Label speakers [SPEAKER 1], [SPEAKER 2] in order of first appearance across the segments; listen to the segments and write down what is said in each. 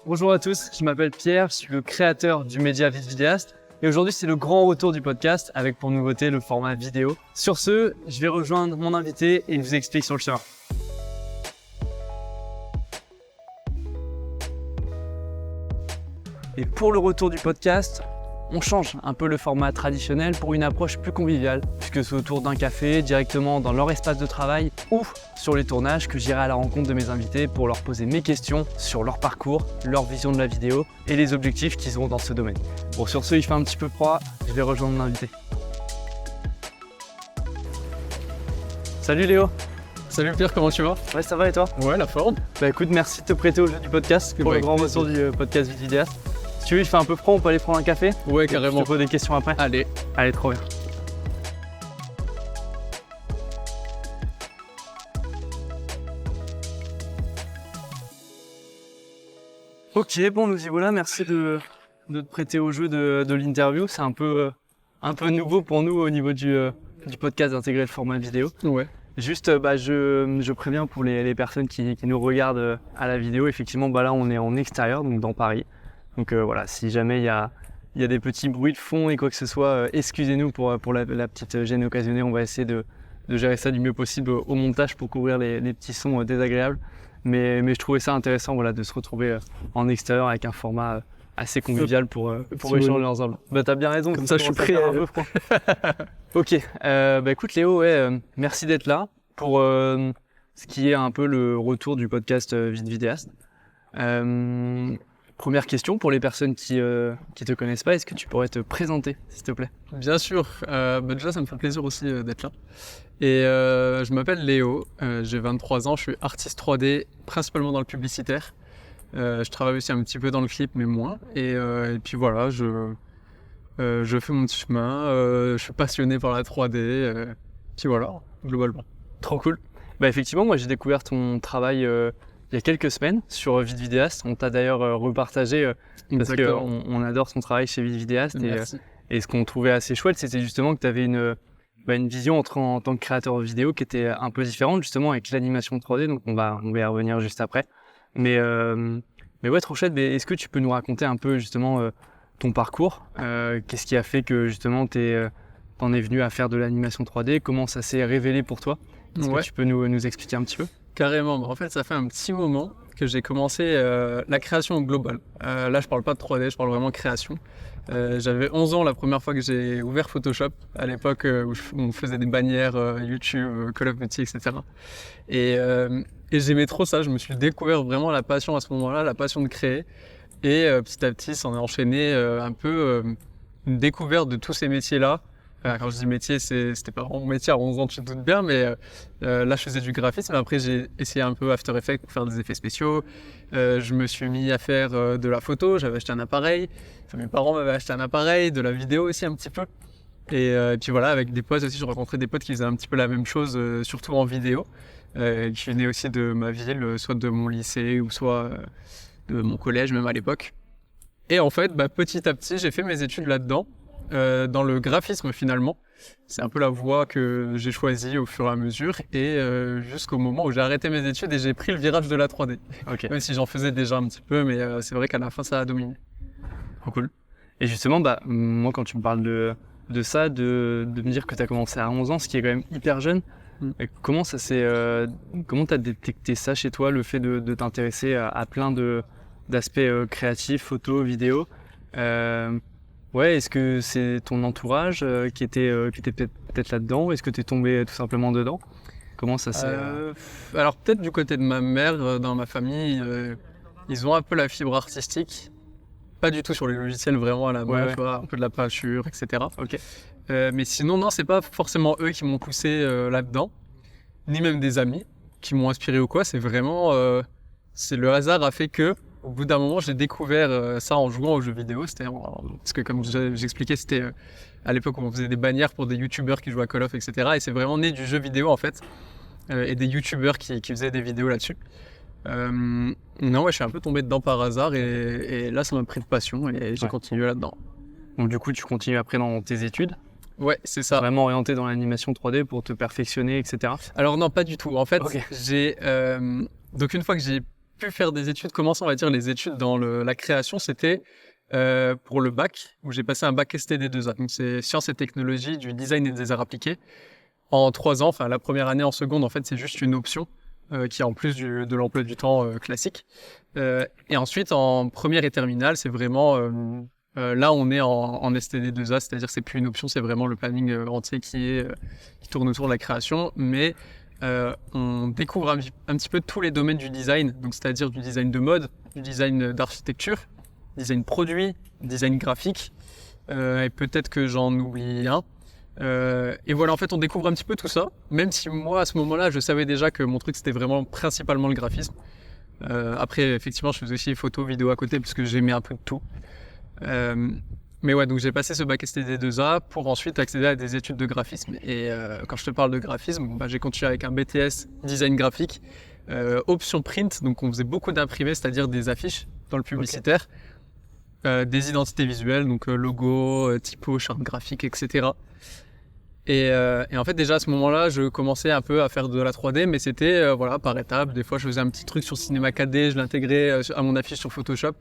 [SPEAKER 1] Bonjour à tous, je m'appelle Pierre, je suis le créateur du média VidVidéaste et aujourd'hui c'est le grand retour du podcast avec pour nouveauté le format vidéo. Sur ce, je vais rejoindre mon invité et il vous explique sur le chemin. Et pour le retour du podcast, on change un peu le format traditionnel pour une approche plus conviviale, puisque c'est autour d'un café, directement dans leur espace de travail ou sur les tournages que j'irai à la rencontre de mes invités pour leur poser mes questions sur leur parcours, leur vision de la vidéo et les objectifs qu'ils ont dans ce domaine. Bon, sur ce, il fait un petit peu froid, je vais rejoindre mon invité. Salut Léo.
[SPEAKER 2] Salut Pierre, comment tu vas?
[SPEAKER 1] Ouais, ça va et toi?
[SPEAKER 2] Ouais, la forme.
[SPEAKER 1] Bah écoute, merci de te prêter au jeu du podcast pour le grand retour du podcast VidVidéaste. Si tu veux, il fait un peu froid, on peut aller prendre un café?
[SPEAKER 2] Ouais, carrément.
[SPEAKER 1] Je te pose des questions après.
[SPEAKER 2] Allez,
[SPEAKER 1] trop bien. Ok, bon, nous y voilà. Merci de te prêter au jeu de l'interview. C'est un peu nouveau pour nous au niveau du podcast d'intégrer le format vidéo.
[SPEAKER 2] ouais.
[SPEAKER 1] Juste, je préviens pour les personnes qui nous regardent à la vidéo. Effectivement, là, on est en extérieur, donc dans Paris. Donc voilà, si jamais il y a des petits bruits de fond et quoi que ce soit, excusez-nous pour la petite gêne occasionnée. On va essayer de gérer ça du mieux possible au montage pour couvrir les petits sons désagréables. Mais je trouvais ça intéressant de se retrouver en extérieur avec un format assez convivial pour échanger ensemble. T'as bien raison.
[SPEAKER 2] Comme ça, je suis prêt.
[SPEAKER 1] Un peu froid. Ok, écoute Léo, merci d'être là pour ce qui est un peu le retour du podcast VidVidéaste. Première question pour les personnes qui te connaissent pas, est-ce que tu pourrais te présenter, s'il te plaît?
[SPEAKER 2] Bien sûr. Déjà, ça me fait plaisir aussi d'être là. Et je m'appelle Léo, j'ai 23 ans, je suis artiste 3D, principalement dans le publicitaire. Je travaille aussi un petit peu dans le clip, mais moins. Et puis voilà, je fais mon petit chemin, je suis passionné par la 3D. Puis voilà, globalement.
[SPEAKER 1] Trop cool. Effectivement, moi j'ai découvert ton travail il y a quelques semaines sur VidVidéaste. On t'a d'ailleurs repartagé parce qu'on adore son travail chez VidVidéaste. Et ce qu'on trouvait assez chouette, c'était justement que tu avais une vision en tant que créateur vidéo qui était un peu différente justement avec l'animation 3D. Donc on va y revenir juste après. Mais ouais, trop chouette. Mais est-ce que tu peux nous raconter un peu justement ton parcours? Qu'est-ce qui a fait que justement t'en es venu à faire de l'animation 3D? Comment ça s'est révélé pour toi? Est-ce que tu peux nous expliquer un petit peu?
[SPEAKER 2] Carrément. En fait, ça fait un petit moment que j'ai commencé la création globale. Là, je parle pas de 3D, je parle vraiment création. J'avais 11 ans la première fois que j'ai ouvert Photoshop, à l'époque où on faisait des bannières YouTube, Call of Duty, etc. Et j'aimais trop ça, je me suis découvert vraiment la passion à ce moment-là, la passion de créer. Et petit à petit, ça en a enchaîné un peu une découverte de tous ces métiers-là. Quand je dis métier, c'était pas vraiment mon métier à 11 ans, tu te doutes bien, mais là je faisais du graphisme. Après j'ai essayé un peu After Effects pour faire des effets spéciaux. Je me suis mis à faire de la photo, j'avais acheté un appareil. Enfin, mes parents m'avaient acheté un appareil, de la vidéo aussi un petit peu. Et puis voilà, avec des potes aussi, j'ai rencontré des potes qui faisaient un petit peu la même chose, surtout en vidéo. Qui venaient aussi de ma ville, soit de mon lycée ou soit de mon collège même à l'époque. Et en fait, petit à petit, j'ai fait mes études là-dedans. Dans le graphisme finalement, c'est un peu la voie que j'ai choisie au fur et à mesure et jusqu'au moment où j'ai arrêté mes études et j'ai pris le virage de la 3D.
[SPEAKER 1] Okay.
[SPEAKER 2] Même si j'en faisais déjà un petit peu, mais c'est vrai qu'à la fin ça a dominé.
[SPEAKER 1] Trop cool. Et justement, moi quand tu me parles de ça, de me dire que tu as commencé à 11 ans, ce qui est quand même hyper jeune, comment t'as détecté ça chez toi, le fait de t'intéresser à plein d'aspects créatifs, photos, vidéos? Ouais, est-ce que c'est ton entourage qui était peut-être là-dedans? Est-ce que tu es tombé tout simplement dedans? Comment ça s'est...
[SPEAKER 2] Alors peut-être du côté de ma mère, dans ma famille, ils ont un peu la fibre artistique. Pas du tout sur les logiciels, vraiment à la main, tu vois, un peu de la peinture, etc.
[SPEAKER 1] Ok.
[SPEAKER 2] Mais sinon, non, c'est pas forcément eux qui m'ont poussé là-dedans, ni même des amis qui m'ont inspiré ou quoi. C'est vraiment... c'est le hasard a fait que... Au bout d'un moment, j'ai découvert ça en jouant aux jeux vidéo. Parce que comme j'expliquais, c'était à l'époque où on faisait des bannières pour des youtubeurs qui jouaient à Call of, etc. Et c'est vraiment né du jeu vidéo en fait. Et des youtubeurs qui faisaient des vidéos là-dessus. Non, je suis un peu tombé dedans par hasard et là, ça m'a pris de passion et j'ai continué là-dedans.
[SPEAKER 1] Donc du coup, tu continues après dans tes études?
[SPEAKER 2] Ouais, c'est ça.
[SPEAKER 1] Vraiment orienté dans l'animation 3D pour te perfectionner, etc.
[SPEAKER 2] Alors non, pas du tout. En fait, donc une fois que j'ai pu faire des études, commencer, on va dire, les études dans la création, c'était pour le bac, où j'ai passé un bac STD2A. Donc, c'est sciences et technologies du design et des arts appliqués. En 3 ans, enfin, la première année en seconde, en fait, c'est juste une option qui est en plus de l'emploi du temps classique. Et ensuite, en première et terminale, c'est vraiment... là, on est en STD2A, c'est-à-dire que c'est plus une option, c'est vraiment le planning entier qui tourne autour de la création. Mais on découvre un petit peu tous les domaines du design, donc c'est-à-dire du design de mode, du design d'architecture, design produit, design graphique, et peut-être que j'en oublie un. Et voilà, en fait, on découvre un petit peu tout ça, même si moi, à ce moment-là, je savais déjà que mon truc, c'était vraiment principalement le graphisme. Après, effectivement, je faisais aussi photo, vidéo à côté, parce que j'aimais un peu de tout. Mais ouais, donc j'ai passé ce bac STD2A pour ensuite accéder à des études de graphisme. Et quand je te parle de graphisme, j'ai continué avec un BTS design graphique, option print, donc on faisait beaucoup d'imprimés, c'est-à-dire des affiches dans le publicitaire, des identités visuelles, donc logo, typo, charte graphique, etc. Et en fait, déjà à ce moment-là, je commençais un peu à faire de la 3D, mais c'était voilà, par étapes. Des fois, je faisais un petit truc sur Cinema 4D, je l'intégrais à mon affiche sur Photoshop.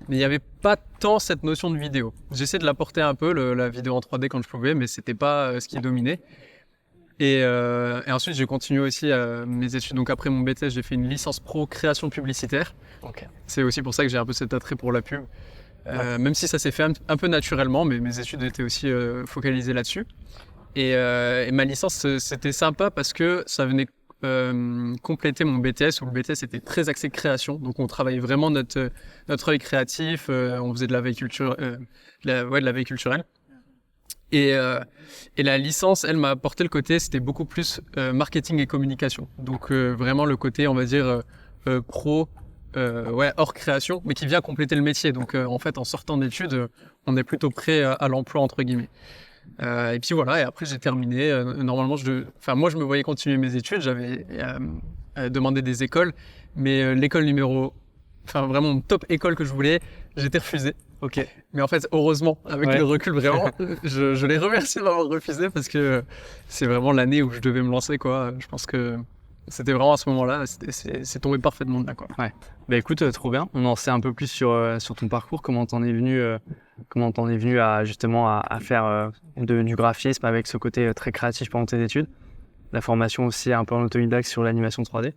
[SPEAKER 2] Mais il n'y avait pas tant cette notion de vidéo. J'essayais de l'apporter un peu, la vidéo en 3D quand je pouvais, mais c'était pas ce qui dominait. Et ensuite, j'ai continué aussi mes études. Donc après mon BTS, j'ai fait une licence pro création publicitaire.
[SPEAKER 1] Ok.
[SPEAKER 2] C'est aussi pour ça que j'ai un peu cet attrait pour la pub. Même si ça s'est fait un peu naturellement, mais mes études étaient aussi focalisées là-dessus. Et ma licence, c'était sympa parce que ça venait compléter mon BTS, où le BTS était très axé création. Donc on travaillait vraiment notre œil créatif, on faisait de la veille de la veille culturelle. Et la licence, elle m'a apporté le côté, c'était beaucoup plus marketing et communication. Donc vraiment le côté, on va dire, pro, hors création, mais qui vient compléter le métier. Donc en fait, en sortant d'études, on est plutôt prêt à l'emploi, entre guillemets. Et puis voilà, et après j'ai terminé. Normalement, moi je me voyais continuer mes études, j'avais demandé des écoles, mais l'école vraiment top école que je voulais, j'étais refusé.
[SPEAKER 1] Ok.
[SPEAKER 2] Mais en fait, heureusement, avec le recul vraiment, je les remercie de m'avoir refusé parce que c'est vraiment l'année où je devais me lancer, quoi. Je pense que c'était vraiment à ce moment-là, c'est tombé parfaitement là, quoi.
[SPEAKER 1] Ouais. Bah écoute, trop bien. On en sait un peu plus sur ton parcours, comment t'en es venu à justement à faire du graphisme avec ce côté très créatif pendant tes études. La formation aussi un peu en autodidacte sur l'animation 3D.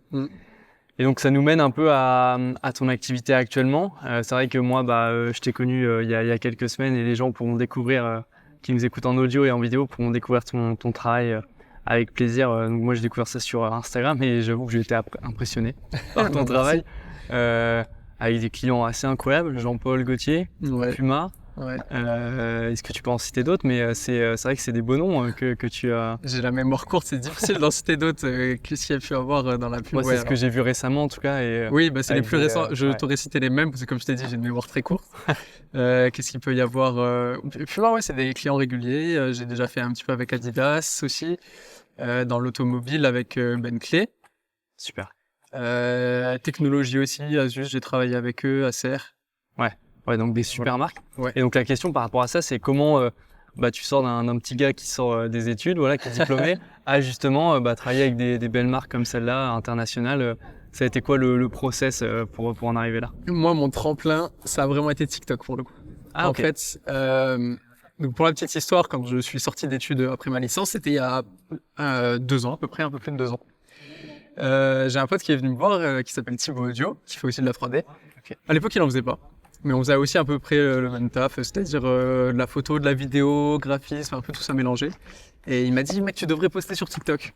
[SPEAKER 1] Et donc ça nous mène un peu à ton activité actuellement. C'est vrai que moi, je t'ai connu il y a quelques semaines et les gens pourront découvrir, qui nous écoutent en audio et en vidéo, pourront découvrir ton travail avec plaisir. Donc moi, j'ai découvert ça sur Instagram et j'avoue que j'ai été impressionné par ton travail. Avec des clients assez incroyables, Jean-Paul Gaultier, Puma.
[SPEAKER 2] Ouais.
[SPEAKER 1] Est-ce que tu peux en citer d'autres? Mais c'est vrai que c'est des beaux noms que tu as.
[SPEAKER 2] J'ai la mémoire courte, c'est difficile d'en citer d'autres. Qu'est-ce qu'il y a pu avoir dans la pub?
[SPEAKER 1] Moi, c'est ce que j'ai vu récemment en tout cas.
[SPEAKER 2] Oui, c'est les plus récents. Je t'aurais cité les mêmes parce que comme je t'ai dit, j'ai une mémoire très courte. Qu'est-ce qu'il peut y avoir? Puma, c'est des clients réguliers. J'ai déjà fait un petit peu avec Adidas aussi. Dans l'automobile avec Bentley.
[SPEAKER 1] Super.
[SPEAKER 2] Technologie aussi, Asus, j'ai travaillé avec eux, Acer.
[SPEAKER 1] Ouais, donc des super marques.
[SPEAKER 2] Ouais.
[SPEAKER 1] Et donc la question par rapport à ça, c'est comment tu sors d'un petit gars qui sort des études, qui est diplômé, à justement travailler avec des belles marques comme celle-là, internationales. Ça a été quoi le process pour en arriver là?
[SPEAKER 2] Moi, mon tremplin, ça a vraiment été TikTok pour le coup. En fait, donc pour la petite histoire, quand je suis sorti d'études après ma licence, c'était il y a 2 ans à peu près, un peu plus de 2 ans. J'ai un pote qui est venu me voir, qui s'appelle Thibaut Audio, qui fait aussi de la 3D. Okay. À l'époque, il en faisait pas. Mais on faisait aussi à peu près le même taf, c'est-à-dire de la photo, de la vidéo, graphisme, un peu tout ça mélangé. Et il m'a dit, mec, tu devrais poster sur TikTok.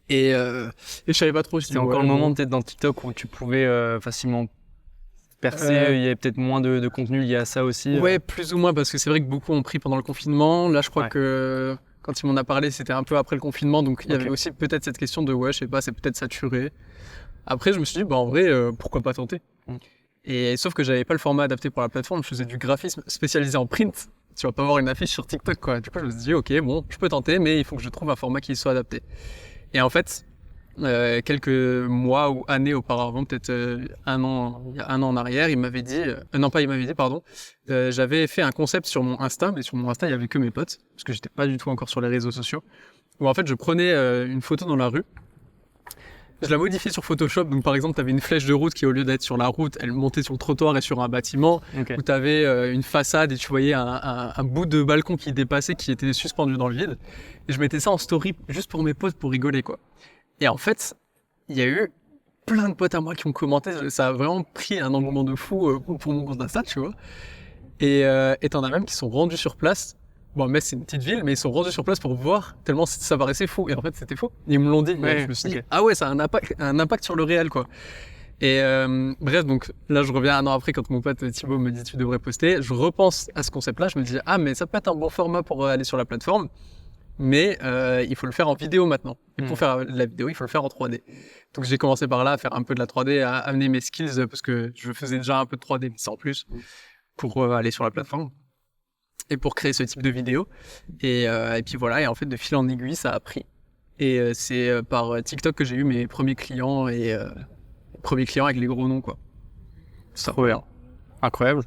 [SPEAKER 2] Et je savais pas trop.
[SPEAKER 1] C'était encore le moment peut-être dans TikTok où tu pouvais facilement percer, il y avait peut-être moins de contenu lié à ça aussi.
[SPEAKER 2] Ouais, plus ou moins, parce que c'est vrai que beaucoup ont pris pendant le confinement. Là, je crois que quand il m'en a parlé, c'était un peu après le confinement, donc il y avait aussi peut-être cette question de, je sais pas, c'est peut-être saturé. Après, je me suis dit, en vrai, pourquoi pas tenter? Et sauf que j'avais pas le format adapté pour la plateforme, je faisais du graphisme spécialisé en print. Tu vas pas voir une affiche sur TikTok, quoi. Du coup, je me suis dit, ok, je peux tenter, mais il faut que je trouve un format qui soit adapté. Et en fait, quelques mois ou années auparavant, peut-être il y a un an en arrière, il m'avait dit, j'avais fait un concept sur mon Insta, mais sur mon Insta, il y avait que mes potes, parce que j'étais pas du tout encore sur les réseaux sociaux, où en fait, je prenais une photo dans la rue, je la modifiais sur Photoshop. Donc par exemple, tu avais une flèche de route qui, au lieu d'être sur la route, elle montait sur le trottoir et sur un bâtiment.
[SPEAKER 1] Ok.
[SPEAKER 2] Où tu avais une façade et tu voyais un bout de balcon qui dépassait, qui était suspendu dans le vide. Et je mettais ça en story juste pour mes potes, pour rigoler, quoi. Et en fait, il y a eu plein de potes à moi qui ont commenté. Ça a vraiment pris un engouement de fou pour mon compte Insta, tu vois. Et t'en as même qui sont rendus sur place. Bon, Metz, c'est une petite ville, mais ils sont rendus sur place pour voir, tellement ça paraissait fou. Et en fait, c'était faux. Ils me l'ont dit.
[SPEAKER 1] Ouais,
[SPEAKER 2] et je me suis dit,
[SPEAKER 1] ok.
[SPEAKER 2] ah ouais, ça a un impact sur le réel, quoi. Et bref, donc là, je reviens un an après quand mon pote Thibaut me dit, tu devrais poster. Je repense à ce concept-là. Je me dis, ah, mais ça peut être un bon format pour aller sur la plateforme. Mais il faut le faire en vidéo maintenant. Et pour faire la vidéo, il faut le faire en 3D. Donc j'ai commencé par là à faire un peu de la 3D, à amener mes skills, parce que je faisais déjà un peu de 3D, mais sans plus, pour aller sur la plateforme et pour créer ce type de vidéo. Et puis voilà, et en fait de fil en aiguille, ça a pris. Et c'est par TikTok que j'ai eu mes premiers clients, et premiers clients avec les gros noms, quoi.
[SPEAKER 1] C'est trop bien. Incroyable.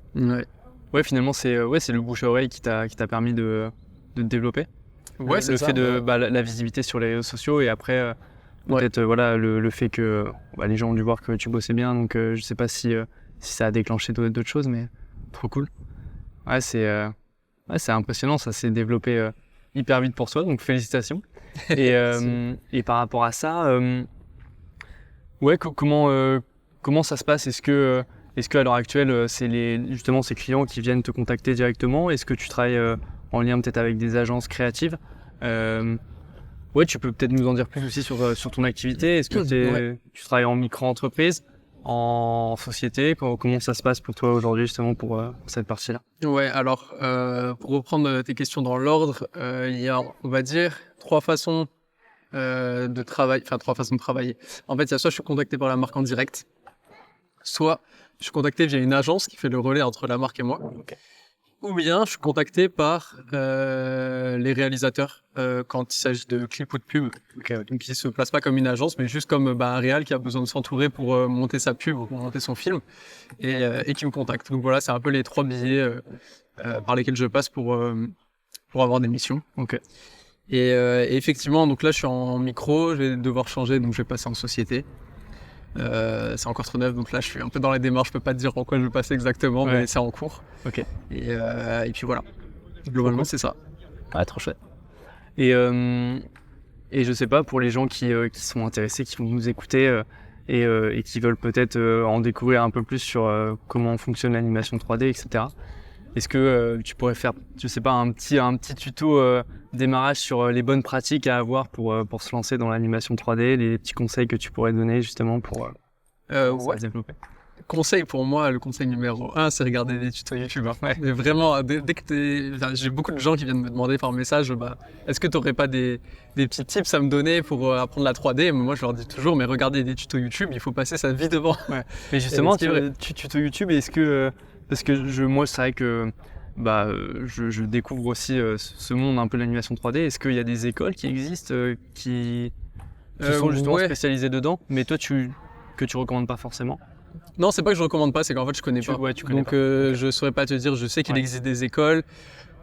[SPEAKER 1] Ouais, finalement, c'est le bouche-à-oreille qui t'a permis de te développer.
[SPEAKER 2] Ouais, c'est
[SPEAKER 1] le
[SPEAKER 2] ça.
[SPEAKER 1] fait de la visibilité sur les réseaux sociaux, et après peut-être voilà le fait que les gens ont dû voir que tu bossais bien, donc je sais pas si ça a déclenché d'autres choses, mais trop cool. Ouais, c'est impressionnant, ça s'est développé hyper vite pour toi, donc félicitations. Et par rapport à ça, comment ça se passe? Est-ce que à l'heure actuelle, c'est justement ces clients qui viennent te contacter directement? Est-ce que tu travailles en lien peut-être avec des agences créatives? Ouais, tu peux peut-être nous en dire plus aussi sur ton activité. Est-ce que tu travailles en micro-entreprise, en société? Comment ça se passe pour toi aujourd'hui justement pour cette partie-là?
[SPEAKER 2] Ouais, alors pour reprendre tes questions dans l'ordre, il y a, on va dire, trois façons de travailler. En fait, il y a soit je suis contacté par la marque en direct, soit je suis contacté via une agence qui fait le relais entre la marque et moi.
[SPEAKER 1] Okay.
[SPEAKER 2] Ou bien je suis contacté par les réalisateurs quand il s'agit de clips ou de pubs. Donc ils se placent pas comme une agence, mais juste comme un réal qui a besoin de s'entourer pour monter sa pub ou pour monter son film, et qui me contacte. Donc voilà, c'est un peu les trois billets par lesquels je passe pour avoir des missions.
[SPEAKER 1] Okay.
[SPEAKER 2] Et effectivement, donc là je suis en micro, je vais devoir changer, donc je vais passer en société. C'est encore trop neuf, donc là je suis un peu dans les démarches, je peux pas te dire en quoi je vais passer exactement, mais c'est en cours.
[SPEAKER 1] Ok.
[SPEAKER 2] Et puis voilà, globalement c'est ça.
[SPEAKER 1] Ouais, trop chouette. Et je sais pas, pour les gens qui sont intéressés, qui vont nous écouter et qui veulent peut-être en découvrir un peu plus sur comment fonctionne l'animation 3D, etc. Est-ce que tu pourrais faire, je sais pas, un petit tuto démarrage sur les bonnes pratiques à avoir pour se lancer dans l'animation 3D, les petits conseils que tu pourrais donner justement pour se développer?
[SPEAKER 2] Conseil pour moi, le conseil numéro 1, c'est regarder des tutos YouTube. Hein. Mais vraiment, dès que j'ai beaucoup de gens qui viennent me demander par message, est-ce que tu n'aurais pas des petits tips à me donner pour apprendre la 3D? Moi, je leur dis toujours, mais regardez des tutos YouTube, il faut passer sa vie devant.
[SPEAKER 1] Ouais. Mais justement, tutos YouTube, est-ce que parce que moi, c'est vrai que je découvre aussi ce monde un peu de l'animation 3D. Est-ce qu'il y a des écoles qui existent qui sont justement spécialisées dedans, mais toi que tu recommandes pas forcément?
[SPEAKER 2] Non, c'est pas que je recommande pas, c'est qu'en fait je connais pas.
[SPEAKER 1] Tu connais
[SPEAKER 2] donc pas. Je saurais pas te dire. Je sais qu'il existe des écoles.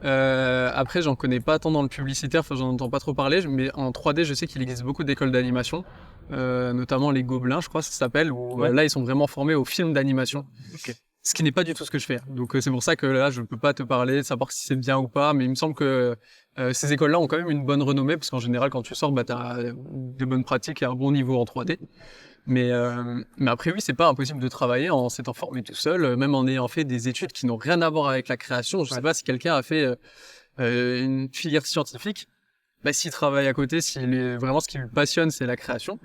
[SPEAKER 2] Après, j'en connais pas tant dans le publicitaire, j'en entends pas trop parler. Mais en 3D, je sais qu'il existe beaucoup d'écoles d'animation, notamment les Gobelins, je crois que ça s'appelle. Où là, ils sont vraiment formés au film d'animation.
[SPEAKER 1] Okay.
[SPEAKER 2] Ce qui n'est pas du tout ce que je fais. Donc c'est pour ça que là, je peux pas te parler, de savoir si c'est bien ou pas. Mais il me semble que ces écoles-là ont quand même une bonne renommée, parce qu'en général, quand tu sors, t'as de bonnes pratiques et un bon niveau en 3D. Mais après, oui, c'est pas impossible de travailler en s'étant formé tout seul, même en ayant fait des études qui n'ont rien à voir avec la création. Je sais pas si quelqu'un a fait une filière scientifique, s'il travaille à côté, vraiment ce qui lui passionne, c'est la création.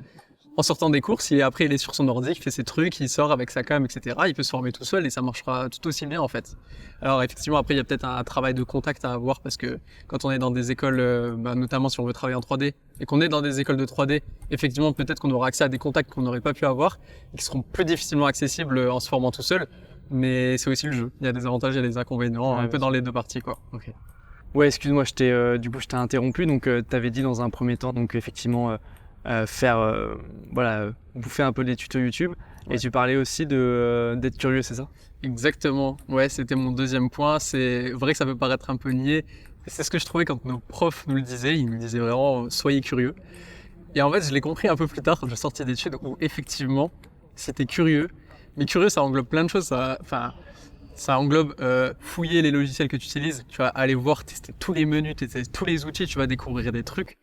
[SPEAKER 2] En sortant des cours, si après il est sur son ordi, il fait ses trucs, il sort avec sa cam, etc., il peut se former tout seul et ça marchera tout aussi bien en fait. Alors effectivement, après il y a peut-être un travail de contact à avoir, parce que quand on est dans des écoles, notamment si on veut travailler en 3D, et qu'on est dans des écoles de 3D, effectivement peut-être qu'on aura accès à des contacts qu'on n'aurait pas pu avoir, et qui seront plus difficilement accessibles en se formant tout seul, mais c'est aussi le jeu. Il y a des avantages et des inconvénients, un peu dans les deux parties, quoi.
[SPEAKER 1] Okay. Ouais, excuse-moi, je t'ai interrompu, donc t'avais dit dans un premier temps, donc effectivement... bouffer un peu des tutos YouTube, et tu parlais aussi d'être curieux, c'est ça?
[SPEAKER 2] Exactement, ouais, c'était mon deuxième point. C'est vrai que ça peut paraître un peu niais, c'est ce que je trouvais quand nos profs nous le disaient. Ils nous disaient vraiment soyez curieux, Et en fait, je l'ai compris un peu plus tard quand je suis sorti d'études où effectivement, c'était curieux. Mais curieux, ça englobe plein de choses. Ça englobe fouiller les logiciels que tu utilises. Tu vas aller voir, tester tous les menus, tester tous les outils, tu vas découvrir des trucs.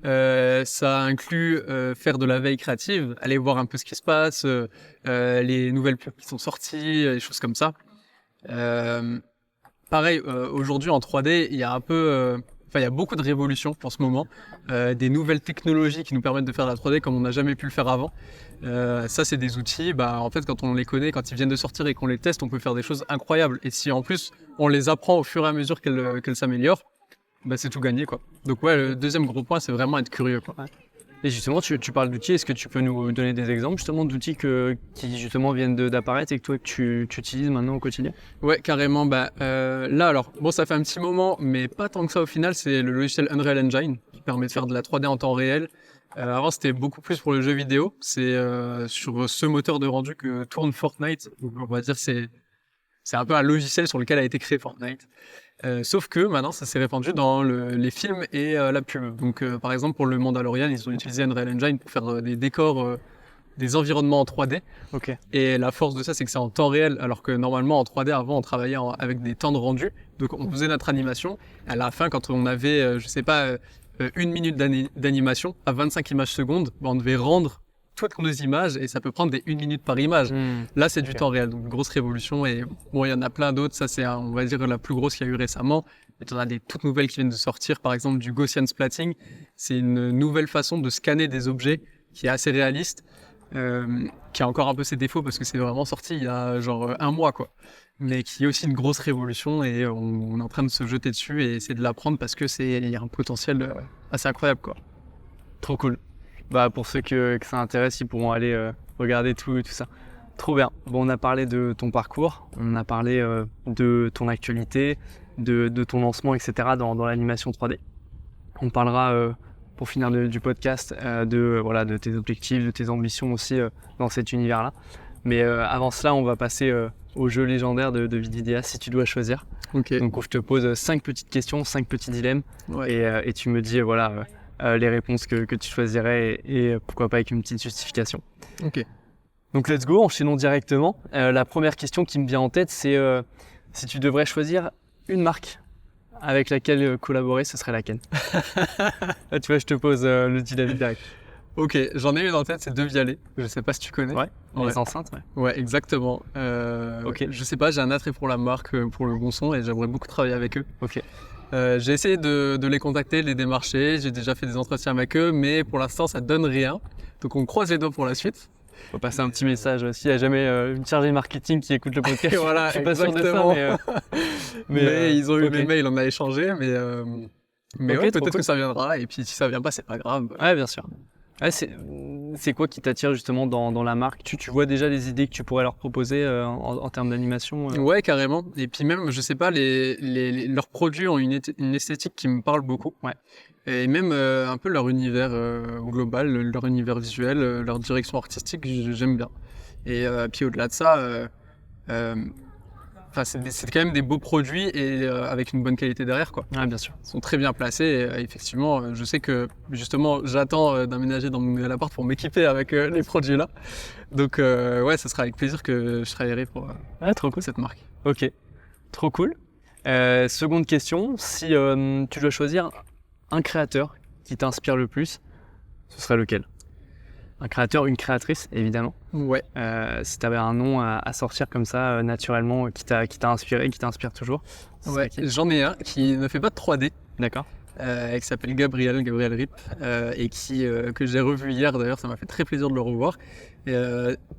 [SPEAKER 2] Ça inclut faire de la veille créative, aller voir un peu ce qui se passe, les nouvelles pubs qui sont sorties, des choses comme ça. Pareil, aujourd'hui en 3D, il y a un peu... il y a beaucoup de révolutions en ce moment, des nouvelles technologies qui nous permettent de faire de la 3D comme on n'a jamais pu le faire avant. Ça, c'est des outils, en fait, quand on les connaît, quand ils viennent de sortir et qu'on les teste, on peut faire des choses incroyables. Et si en plus, on les apprend au fur et à mesure qu'elles s'améliorent, c'est tout gagné, quoi. Donc ouais, le deuxième gros point, c'est vraiment être curieux, quoi.
[SPEAKER 1] Ouais. Et justement, tu parles d'outils, est-ce que tu peux nous donner des exemples justement d'outils qui justement viennent d'apparaître et que toi tu utilises maintenant au quotidien?
[SPEAKER 2] Ouais, carrément. Là, alors, bon, ça fait un petit moment, mais pas tant que ça au final, c'est le logiciel Unreal Engine qui permet de faire de la 3D en temps réel. Avant, c'était beaucoup plus pour le jeu vidéo. C'est sur ce moteur de rendu que tourne Fortnite. Donc, on va dire c'est un peu un logiciel sur lequel a été créé Fortnite. Sauf que maintenant, ça s'est répandu dans les films et la pub. Donc, par exemple, pour le Mandalorian, ils ont utilisé Unreal Engine pour faire des décors, des environnements en 3D.
[SPEAKER 1] Ok.
[SPEAKER 2] Et la force de ça, c'est que c'est en temps réel, alors que normalement, en 3D, avant, on travaillait avec des temps de rendu. Donc, on faisait notre animation. À la fin, quand on avait, une minute d'animation à 25 images secondes, on devait rendre toutes nos images et ça peut prendre des 1 minute par image. Là, c'est du temps réel, donc une grosse révolution. Et bon, il y en a plein d'autres. Ça, c'est, on va dire, la plus grosse qu'il y a eu récemment. Et on a des toutes nouvelles qui viennent de sortir. Par exemple, du Gaussian splatting. C'est une nouvelle façon de scanner des objets qui est assez réaliste, qui a encore un peu ses défauts parce que c'est vraiment sorti il y a genre 1 mois, quoi. Mais qui est aussi une grosse révolution et on est en train de se jeter dessus et essayer de l'apprendre parce que il y a un potentiel assez incroyable, quoi.
[SPEAKER 1] Trop cool. Pour ceux que ça intéresse, ils pourront aller regarder tout ça. Trop bien. Bon, on a parlé de ton parcours, on a parlé de ton actualité, de ton lancement, etc. dans l'animation 3D. On parlera, pour finir du podcast, de tes objectifs, de tes ambitions aussi dans cet univers-là. Mais avant cela, on va passer au jeu légendaire de VidVidéaste, si tu dois choisir.
[SPEAKER 2] Okay.
[SPEAKER 1] Donc, je te pose 5 petites questions, 5 petits dilemmes,
[SPEAKER 2] ouais.
[SPEAKER 1] et tu me dis les réponses que tu choisirais et pourquoi pas avec une petite justification.
[SPEAKER 2] Ok.
[SPEAKER 1] Donc let's go, enchaînons directement. La première question qui me vient en tête, c'est si tu devrais choisir une marque avec laquelle collaborer, ce serait laquelle? Là, tu vois, je te pose le dilemme direct.
[SPEAKER 2] Ok, j'en ai une en tête, c'est Devialet. Je sais pas si tu connais.
[SPEAKER 1] Ouais, les enceintes, ouais.
[SPEAKER 2] Ouais, exactement.
[SPEAKER 1] Ok.
[SPEAKER 2] Je sais pas, j'ai un attrait pour la marque, pour le bon son et j'aimerais beaucoup travailler avec eux.
[SPEAKER 1] Ok.
[SPEAKER 2] J'ai essayé de les contacter, de les démarcher, j'ai déjà fait des entretiens avec eux, mais pour l'instant ça donne rien. Donc on croise les doigts pour la suite.
[SPEAKER 1] Faut passer un petit message s'il n'y a jamais une chargée marketing qui écoute le podcast.
[SPEAKER 2] Voilà,
[SPEAKER 1] je suis pas sûr de ça,
[SPEAKER 2] mais ils ont eu mes mails, on a échangé, mais
[SPEAKER 1] okay,
[SPEAKER 2] peut-être que ça viendra, et puis si ça vient pas, c'est pas grave.
[SPEAKER 1] Ouais, bien sûr. Ouais, c'est quoi qui t'attire justement dans la marque? Tu vois déjà les idées que tu pourrais leur proposer en termes d'animation?
[SPEAKER 2] Ouais, carrément. Et puis même, je sais pas, leurs produits ont une esthétique qui me parle beaucoup.
[SPEAKER 1] Ouais.
[SPEAKER 2] Et même un peu leur univers global, leur univers visuel, leur direction artistique, j'aime bien. Et puis au-delà de ça, c'est quand même des beaux produits et avec une bonne qualité derrière, quoi.
[SPEAKER 1] Ouais, bien sûr.
[SPEAKER 2] Ils sont très bien placés et effectivement, je sais que justement, j'attends d'emménager dans mon nouvel appart pour m'équiper avec les produits là. Donc ouais, ça sera avec plaisir que je travaillerai pour
[SPEAKER 1] trop cool.
[SPEAKER 2] cette marque.
[SPEAKER 1] Ok, trop cool. Seconde question, si tu dois choisir un créateur qui t'inspire le plus, ce serait lequel? Un créateur, une créatrice, évidemment.
[SPEAKER 2] Ouais.
[SPEAKER 1] Si tu avais un nom à sortir comme ça, naturellement, qui t'a inspiré, qui t'inspire toujours.
[SPEAKER 2] Ouais, j'en ai un qui ne fait pas de 3D.
[SPEAKER 1] D'accord.
[SPEAKER 2] Qui s'appelle Gabriel Rip, et que j'ai revu hier d'ailleurs, ça m'a fait très plaisir de le revoir.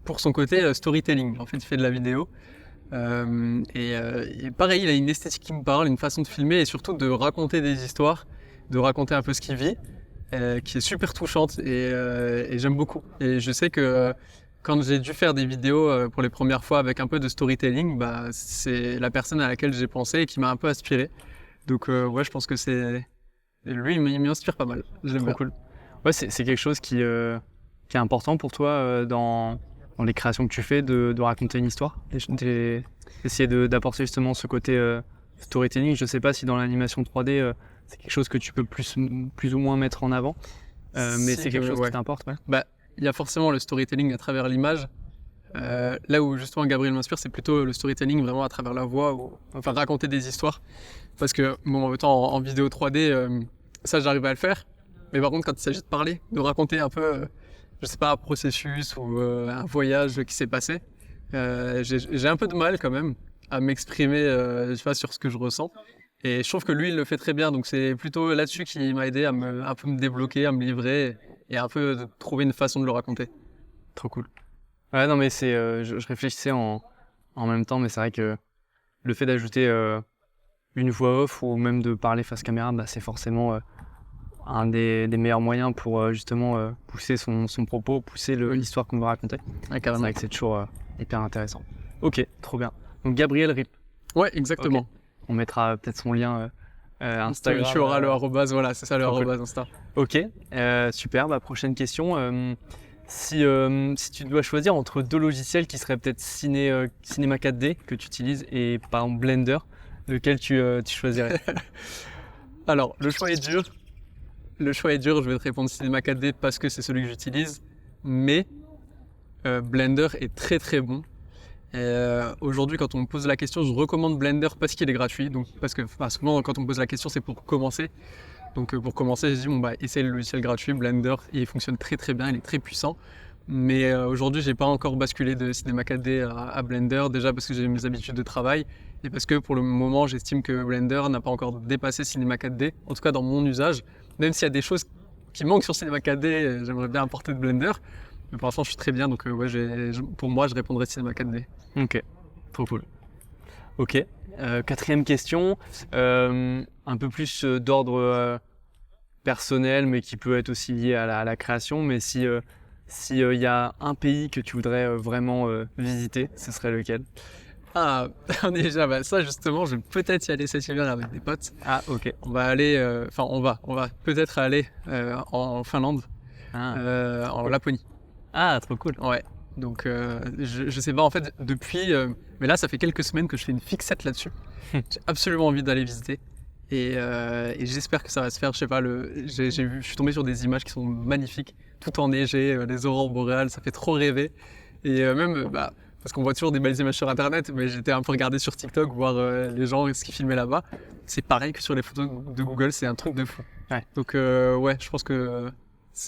[SPEAKER 2] Pour son côté storytelling, en fait, il fait de la vidéo. Et pareil, il a une esthétique qui me parle, une façon de filmer et surtout de raconter des histoires, de raconter un peu ce qu'il vit. Qui est super touchante et j'aime beaucoup. Et je sais que quand j'ai dû faire des vidéos pour les premières fois avec un peu de storytelling, c'est la personne à laquelle j'ai pensé et qui m'a un peu inspiré. Donc ouais, je pense que lui, il m'inspire pas mal. J'aime bien.
[SPEAKER 1] Cool. Ouais, c'est quelque chose qui est important pour toi dans les créations que tu fais, de raconter une histoire, essayer d'apporter justement ce côté storytelling. Je sais pas si dans l'animation 3D, c'est quelque chose que tu peux plus ou moins mettre en avant. mais c'est quelque chose qui t'importe, ouais.
[SPEAKER 2] Bah, il y a forcément le storytelling à travers l'image. Là où justement Gabriel m'inspire, c'est plutôt le storytelling vraiment à travers la voix, enfin raconter des histoires. Parce que bon, autant en vidéo 3D, ça j'arrive à le faire. Mais par contre, quand il s'agit de parler, de raconter un peu, je sais pas, un processus ou un voyage qui s'est passé, j'ai un peu de mal quand même à m'exprimer, je sais pas, sur ce que je ressens. Et je trouve que lui, il le fait très bien. Donc c'est plutôt là-dessus qui m'a aidé à un peu me débloquer, à me livrer et un peu de trouver une façon de le raconter.
[SPEAKER 1] Trop cool. Ouais, non, mais je réfléchissais en même temps, mais c'est vrai que le fait d'ajouter une voix off ou même de parler face caméra, bah, c'est forcément un des meilleurs moyens pour justement pousser son propos, pousser l'histoire qu'on veut raconter.
[SPEAKER 2] Ouais,
[SPEAKER 1] c'est vrai que c'est toujours hyper intéressant. Ok, trop bien. Donc Gabriel Rip.
[SPEAKER 2] Ouais, exactement.
[SPEAKER 1] Okay. On mettra peut-être son lien Instagram.
[SPEAKER 2] Tu auras le arrobase, voilà, c'est ça le arrobase Insta.
[SPEAKER 1] Ok, super. Bah, prochaine question. Si tu dois choisir entre deux logiciels qui seraient peut-être Cinema 4D que tu utilises et par exemple Blender, lequel tu choisirais?
[SPEAKER 2] Alors, le choix est dur. Je vais te répondre Cinema 4D parce que c'est celui que j'utilise. Mais Blender est très très bon. Aujourd'hui, quand on me pose la question, je recommande Blender parce qu'il est gratuit. Donc, parce que souvent, quand on me pose la question, c'est pour commencer. Donc pour commencer, je dis essaye le logiciel gratuit Blender, il fonctionne très très bien, il est très puissant. Mais aujourd'hui, j'ai pas encore basculé de Cinema 4D à Blender, déjà parce que j'ai mes habitudes de travail et parce que pour le moment, j'estime que Blender n'a pas encore dépassé Cinema 4D, en tout cas dans mon usage. Même s'il y a des choses qui manquent sur Cinema 4D, j'aimerais bien apporter de Blender. Mais pour l'instant, je suis très bien, donc pour moi, je répondrai Cinema 4D.
[SPEAKER 1] Ok, trop cool. Ok, quatrième question, un peu plus d'ordre personnel, mais qui peut être aussi lié à la création. Mais si y a un pays que tu voudrais vraiment visiter, ce serait lequel?
[SPEAKER 2] Ah, déjà, ça justement, je vais peut-être y aller cet hiver avec des potes.
[SPEAKER 1] Ah, ok.
[SPEAKER 2] On va aller, on va peut-être aller en Finlande, en Laponie.
[SPEAKER 1] Ah, trop cool.
[SPEAKER 2] Ouais. Donc, je sais pas, en fait, depuis. Mais là, ça fait quelques semaines que je fais une fixette là-dessus. J'ai absolument envie d'aller visiter. Et j'espère que ça va se faire. Je sais pas, je suis tombé sur des images qui sont magnifiques, tout enneigé, les aurores boréales, ça fait trop rêver. Et même, parce qu'on voit toujours des belles images sur Internet, mais j'étais un peu regardé sur TikTok, voir les gens, ce qu'ils filmaient là-bas. C'est pareil que sur les photos de Google, c'est un truc de fou.
[SPEAKER 1] Ouais.
[SPEAKER 2] Donc, je pense que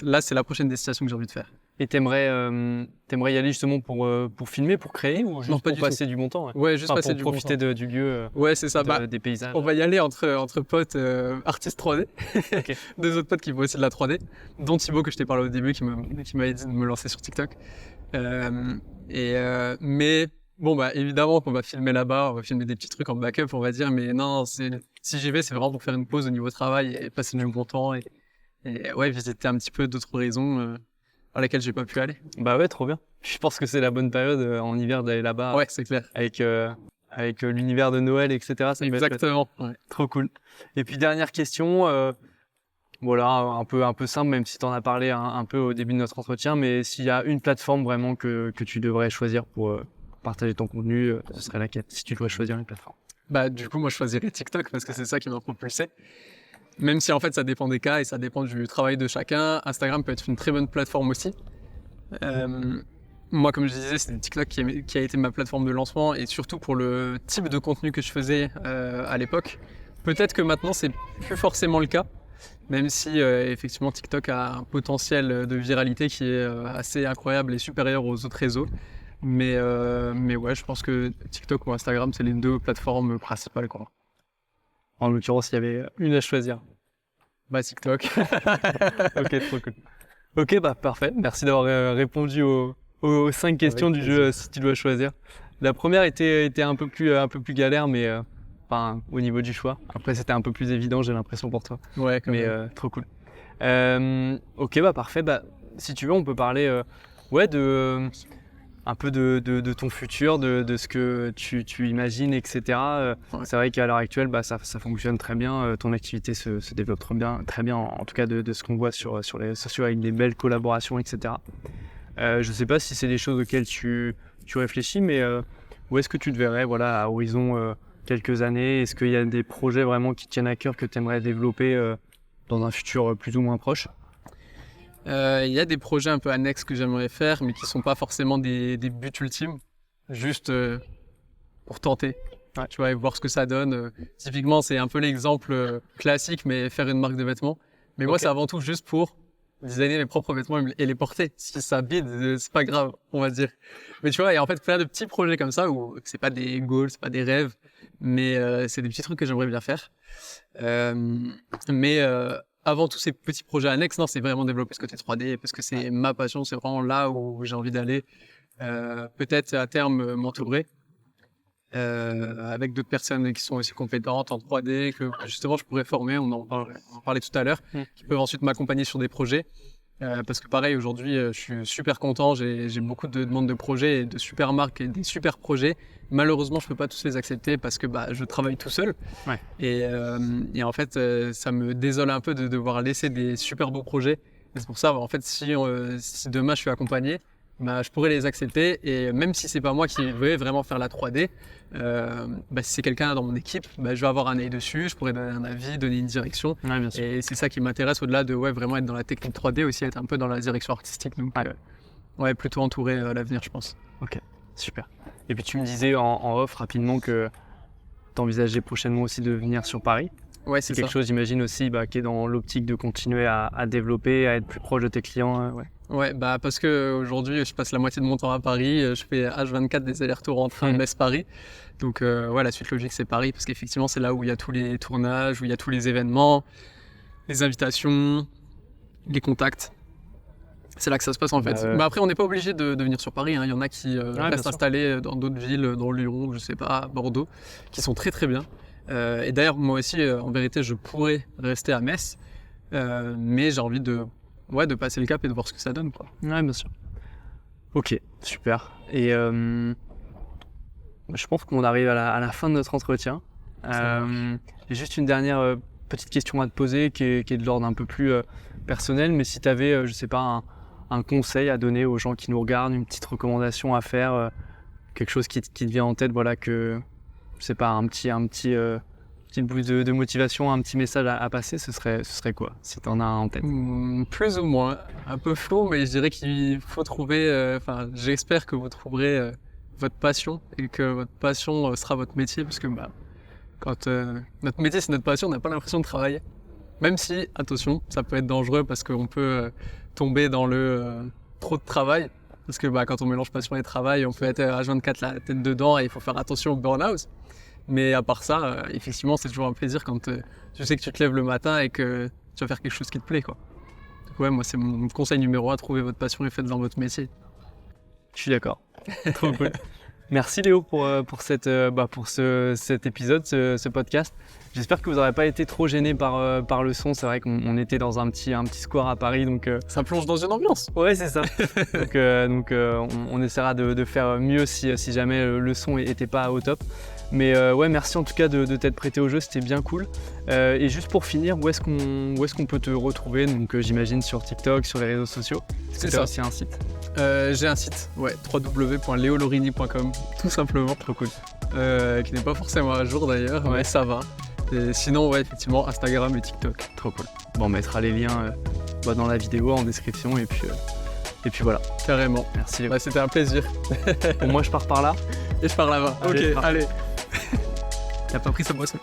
[SPEAKER 2] là, c'est la prochaine destination que j'ai envie de faire.
[SPEAKER 1] Et t'aimerais y aller justement pour filmer, pour créer ou juste pour passer du bon temps?
[SPEAKER 2] Ouais, juste passer du bon temps.
[SPEAKER 1] Pour profiter du lieu,
[SPEAKER 2] ouais, c'est ça.
[SPEAKER 1] Des paysages.
[SPEAKER 2] On va y aller entre potes artistes 3D. Okay. Deux autres potes qui font aussi de la 3D, dont Thibaut que je t'ai parlé au début, qui m'a dit de me lancer sur TikTok. Mais bon, évidemment qu'on va filmer là-bas, on va filmer des petits trucs en backup, on va dire. Mais non, si j'y vais, c'est vraiment pour faire une pause au niveau travail et passer du bon temps et ouais, visiter un petit peu d'autres horizons. À laquelle j'ai pas pu aller.
[SPEAKER 1] Bah ouais, trop bien. Je pense que c'est la bonne période en hiver d'aller là-bas.
[SPEAKER 2] Ouais, c'est clair.
[SPEAKER 1] Avec l'univers de Noël, etc. Ça
[SPEAKER 2] exactement.
[SPEAKER 1] Ouais. Trop cool. Et puis dernière question, voilà, un peu simple, même si tu en as parlé un peu au début de notre entretien, mais s'il y a une plateforme vraiment que tu devrais choisir pour partager ton contenu, ce serait laquelle, si tu dois choisir une plateforme?
[SPEAKER 2] Du coup, moi je choisirais TikTok parce que c'est ça qui m'a propulsé. Même si en fait ça dépend des cas et ça dépend du travail de chacun, Instagram peut être une très bonne plateforme aussi. Moi, comme je disais, c'est TikTok qui a été ma plateforme de lancement et surtout pour le type de contenu que je faisais à l'époque. Peut-être que maintenant c'est plus forcément le cas, même si effectivement TikTok a un potentiel de viralité qui est assez incroyable et supérieur aux autres réseaux. Mais ouais, je pense que TikTok ou Instagram, c'est les deux plateformes principales, quoi.
[SPEAKER 1] En l'occurrence, il y avait une à choisir.
[SPEAKER 2] TikTok.
[SPEAKER 1] Ok, trop cool. Ok, parfait. Merci d'avoir répondu aux 5 questions du jeu si tu dois choisir. La première était un peu plus galère, mais au niveau du choix. Après, c'était un peu plus évident, j'ai l'impression pour toi.
[SPEAKER 2] Ouais, quand même.
[SPEAKER 1] Mais trop cool. Ok, parfait. Si tu veux, on peut parler un peu de ton futur, de ce que tu imagines, etc. Ouais. C'est vrai qu'à l'heure actuelle, ça fonctionne très bien. Ton activité se développe très bien, en tout cas de ce qu'on voit sur les réseaux sociaux avec des belles collaborations, etc. Je ne sais pas si c'est des choses auxquelles tu réfléchis, mais où est-ce que tu te verrais à horizon quelques années? Est-ce qu'il y a des projets vraiment qui tiennent à cœur que tu aimerais développer dans un futur plus ou moins proche?
[SPEAKER 2] Il y a des projets un peu annexes que j'aimerais faire, mais qui sont pas forcément des buts ultimes, juste pour tenter. Ouais. Tu vois, et voir ce que ça donne. Typiquement, c'est un peu l'exemple classique, mais faire une marque de vêtements. Mais moi, c'est avant tout juste pour designer mes propres vêtements et les porter. Si ça bide, c'est pas grave, on va dire. Mais tu vois, et en fait, faire de petits projets comme ça, où c'est pas des goals, c'est pas des rêves, mais c'est des petits trucs que j'aimerais bien faire. Mais avant tous ces petits projets annexes, non, c'est vraiment développer ce côté 3D, parce que c'est ma passion, c'est vraiment là où j'ai envie d'aller. Peut-être à terme m'entourer avec d'autres personnes qui sont aussi compétentes en 3D, que justement je pourrais former, on en parlait tout à l'heure, qui peuvent ensuite m'accompagner sur des projets. Parce que pareil, aujourd'hui, je suis super content, j'ai beaucoup de demandes de projets et de super marques et des super projets. Malheureusement, je peux pas tous les accepter parce que je travaille tout seul. Ouais. Et en fait, ça me désole un peu de devoir laisser des super beaux projets. Et c'est pour ça, en fait, si demain je suis accompagné, je pourrais les accepter, et même si c'est pas moi qui vais vraiment faire la 3D, si c'est quelqu'un dans mon équipe, je vais avoir un œil dessus, je pourrais donner un avis, donner une direction. Ouais, bien sûr. Et c'est ça qui m'intéresse au-delà de vraiment être dans la technique 3D, aussi être un peu dans la direction artistique. Donc plutôt entouré à l'avenir, je pense.
[SPEAKER 1] Ok, super. Et puis tu me disais en off rapidement que tu envisageais prochainement aussi de venir sur Paris.
[SPEAKER 2] Ouais, c'est
[SPEAKER 1] quelque chose, j'imagine aussi, qui est dans l'optique de continuer à développer, à être plus proche de tes clients.
[SPEAKER 2] Ouais, parce que aujourd'hui, je passe la moitié de mon temps à Paris. Je fais H24 des allers-retours en train de Metz-Paris. Donc, la suite logique, c'est Paris, parce qu'effectivement, c'est là où il y a tous les tournages, où il y a tous les événements, les invitations, les contacts. C'est là que ça se passe en fait. Mais après, on n'est pas obligé de venir sur Paris. Il y en a qui restent installés dans d'autres villes, dans Lyon, je sais pas, Bordeaux, qui sont très très bien. Et d'ailleurs, moi aussi, en vérité, je pourrais rester à Metz, mais j'ai envie de passer le cap et de voir ce que ça donne, quoi.
[SPEAKER 1] Ouais, bien sûr. Ok, super. Et je pense qu'on arrive à la fin de notre entretien. J'ai juste une dernière petite question à te poser qui est de l'ordre un peu plus personnel, mais si tu avais, je sais pas, un conseil à donner aux gens qui nous regardent, une petite recommandation à faire, quelque chose qui te vient en tête, que je sais pas, un petit boost de motivation, un petit message à passer, ce serait quoi, si tu en as un en tête?
[SPEAKER 2] Plus ou moins, un peu flou, mais je dirais qu'il faut trouver, j'espère que vous trouverez votre passion et que votre passion sera votre métier, parce que quand notre métier c'est notre passion, on n'a pas l'impression de travailler. Même si, attention, ça peut être dangereux parce qu'on peut tomber dans le trop de travail. Parce que quand on mélange passion et travail, on peut être H24 la tête dedans et il faut faire attention au burn-out. Mais à part ça, effectivement, c'est toujours un plaisir quand tu sais que tu te lèves le matin et que tu vas faire quelque chose qui te plaît, quoi. Donc moi, c'est mon conseil numéro 1, trouvez votre passion et faites dans votre métier.
[SPEAKER 1] Je suis d'accord. Trop cool. Merci Léo pour cet épisode, ce podcast. J'espère que vous n'aurez pas été trop gênés par le son. C'est vrai qu'on était dans un petit square à Paris, donc
[SPEAKER 2] ça plonge dans une ambiance.
[SPEAKER 1] Ouais, c'est ça. donc on essaiera de faire mieux si jamais le son n'était pas au top. Mais merci en tout cas de t'être prêté au jeu, c'était bien cool. Et juste pour finir, où est-ce qu'on peut te retrouver? Donc j'imagine sur TikTok, sur les réseaux sociaux.
[SPEAKER 2] C'est ça.
[SPEAKER 1] Aussi un site.
[SPEAKER 2] J'ai un site, www.leolorini.com, tout simplement.
[SPEAKER 1] Trop cool.
[SPEAKER 2] Qui n'est pas forcément à jour d'ailleurs, mais ça va. Et sinon, effectivement, Instagram et TikTok.
[SPEAKER 1] Trop cool. Bon, on mettra les liens dans la vidéo, en description, et puis voilà.
[SPEAKER 2] Carrément.
[SPEAKER 1] Merci.
[SPEAKER 2] C'était un plaisir.
[SPEAKER 1] Bon, moi, je pars par là.
[SPEAKER 2] Et je pars là-bas. Ok, allez. T'as pas pris sa boisson.